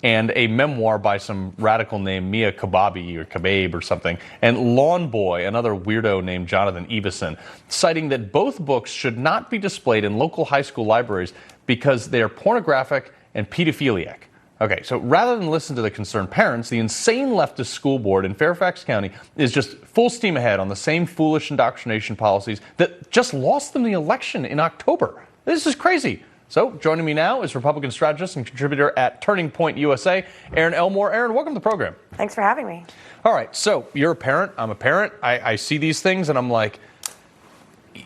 and a memoir by some radical named Mia Kababi or Kababe or something, and Lawn Boy, another weirdo named Jonathan Evison, citing that both books should not be displayed in local high school libraries because they are pornographic and pedophiliac. Okay, so rather than listen to the concerned parents, the insane leftist school board in Fairfax County is just full steam ahead on the same foolish indoctrination policies that just lost them the election in October. This is crazy. So joining me now is Republican strategist and contributor at Turning Point USA, Erin Elmore. Erin, welcome to the program. Thanks for having me. All right, so you're a parent, I'm a parent. I see these things and I'm like,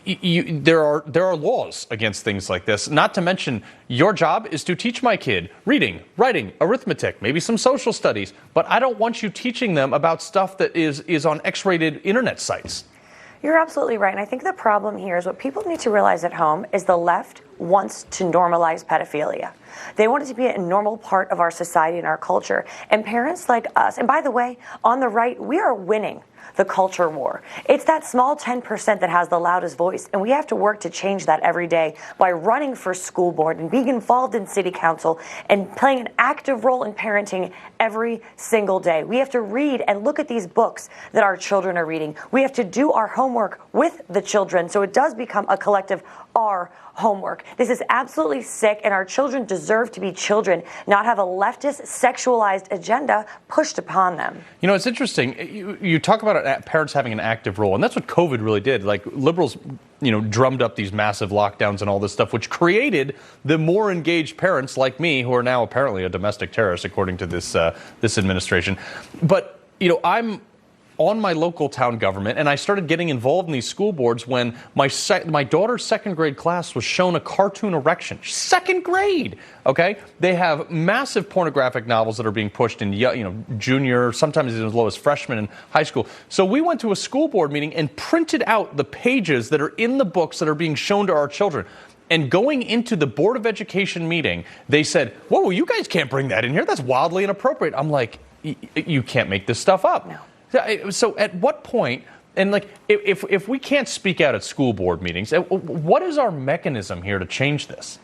there are laws against things like this. Not to mention, your job is to teach my kid reading, writing, arithmetic, maybe some social studies. But I don't want you teaching them about stuff that is on X-rated internet sites. You're absolutely right. And I think the problem here is what people need to realize at home is the left wants to normalize pedophilia. They want it to be a normal part of our society and our culture. And parents like us, and by the way, on the right, we are winning the culture war. It's that small 10% that has the loudest voice, and we have to work to change that every day by running for school board and being involved in city council and playing an active role in parenting every single day. We have to read and look at these books that our children are reading. We have to do our homework with the children so it does become a collective our homework. This is absolutely sick, and our children deserve to be children, not have a leftist sexualized agenda pushed upon them. You know, it's interesting. You talk about parents having an active role, and that's what COVID really did. Like, liberals, drummed up these massive lockdowns and all this stuff, which created the more engaged parents like me, who are now apparently a domestic terrorist, according to this administration. But, I'm on my local town government, and I started getting involved in these school boards when my daughter's second grade class was shown a cartoon erection. Second grade, okay? They have massive pornographic novels that are being pushed in junior, sometimes as low as freshman in high school. So we went to a school board meeting and printed out the pages that are in the books that are being shown to our children. And going into the Board of Education meeting, they said, whoa, you guys can't bring that in here. That's wildly inappropriate. I'm like, you can't make this stuff up. No. So at what point, and like, if we can't speak out at school board meetings, what is our mechanism here to change this?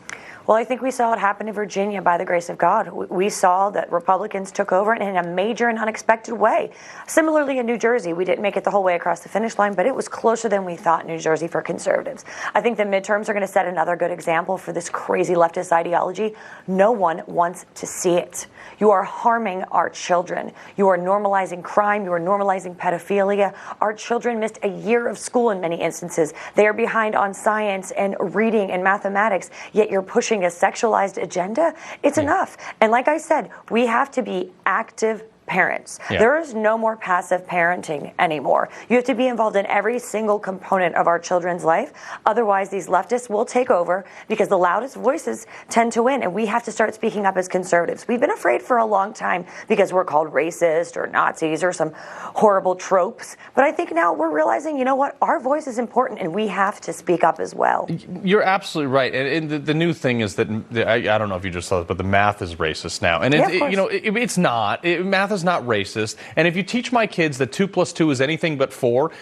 Well, I think we saw it happen in Virginia by the grace of God. We saw that Republicans took over in a major and unexpected way. Similarly, in New Jersey, we didn't make it the whole way across the finish line, but it was closer than we thought in New Jersey for conservatives. I think the midterms are going to set another good example for this crazy leftist ideology. No one wants to see it. You are harming our children. You are normalizing crime. You are normalizing pedophilia. Our children missed a year of school in many instances. They are behind on science and reading and mathematics, yet you're pushing a sexualized agenda. It's enough. And like I said, we have to be active parents. Yeah. There is no more passive parenting anymore. You have to be involved in every single component of our children's life. Otherwise, these leftists will take over because the loudest voices tend to win, and we have to start speaking up as conservatives. We've been afraid for a long time because we're called racist or Nazis or some horrible tropes. But I think now we're realizing, you know what, our voice is important and we have to speak up as well. You're absolutely right. And the new thing is that, I don't know if you just saw this, but the math is racist now. And it's not. Math is not racist. And if you teach my kids that 2 + 2 is anything but 4,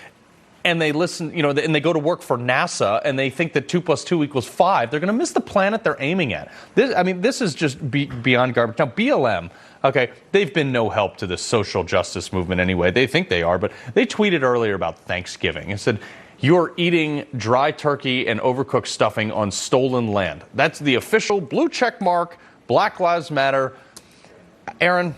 and they listen, and they go to work for NASA and they think that 2 + 2 = 5, they're going to miss the planet they're aiming at. This is just beyond garbage. Now, BLM, okay, they've been no help to the social justice movement anyway. They think they are, but they tweeted earlier about Thanksgiving and said, "You're eating dry turkey and overcooked stuffing on stolen land." That's the official blue check mark, Black Lives Matter. Erin,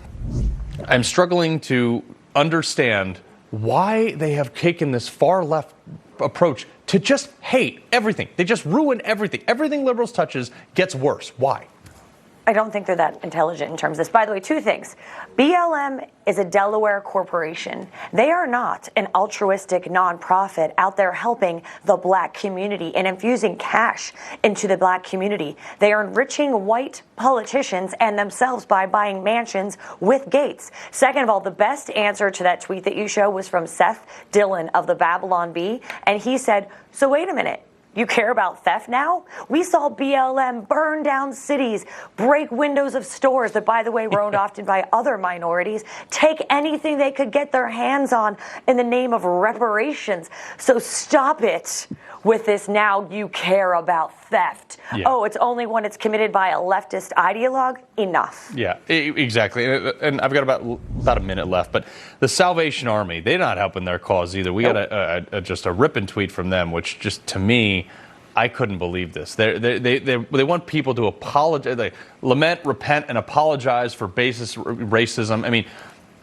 I'm struggling to understand why they have taken this far left approach to just hate everything. They just ruin everything. Everything liberals touches gets worse. Why? I don't think they're that intelligent in terms of this. By the way, two things. BLM is a Delaware corporation. They are not an altruistic nonprofit out there helping the black community and infusing cash into the black community. They are enriching white politicians and themselves by buying mansions with Gates. Second of all, the best answer to that tweet that you show was from Seth Dillon of the Babylon Bee. And he said, so wait a minute. You care about theft now? We saw BLM burn down cities, break windows of stores that, by the way, were owned often by other minorities, take anything they could get their hands on in the name of reparations. So stop it with this now you care about theft. Yeah. Oh, it's only when it's committed by a leftist ideologue? Enough. Yeah, exactly. And I've got about a minute left, but the Salvation Army, they're not helping their cause either. We got just a ripping tweet from them, which just, to me, I couldn't believe this. They want people to apologize, they lament, repent, and apologize for baseless racism. I mean,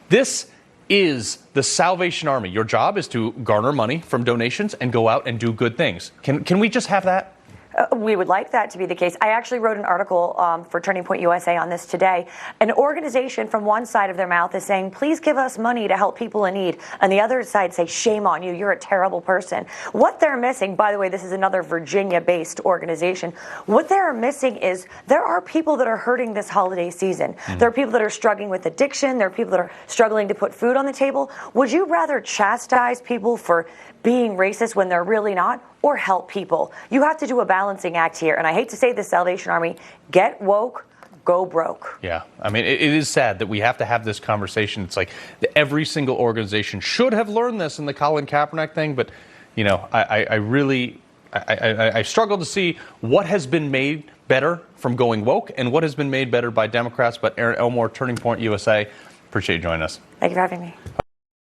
this is the Salvation Army. Your job is to garner money from donations and go out and do good things. Can we just have that? We would like that to be the case. I actually wrote an article for Turning Point USA on this today. An organization from one side of their mouth is saying, please give us money to help people in need. And the other side say, shame on you, you're a terrible person. What they're missing, by the way, this is another Virginia-based organization. What they're missing is there are people that are hurting this holiday season. Mm-hmm. There are people that are struggling with addiction. There are people that are struggling to put food on the table. Would you rather chastise people for being racist when they're really not, or help people? You have to do a balancing act here. And I hate to say this, Salvation Army, get woke, go broke. Yeah, I mean, it is sad that we have to have this conversation. It's like every single organization should have learned this in the Colin Kaepernick thing, but, you know, I really struggle to see what has been made better from going woke and what has been made better by Democrats. But Erin Elmore, Turning Point USA, appreciate you joining us. Thank you for having me.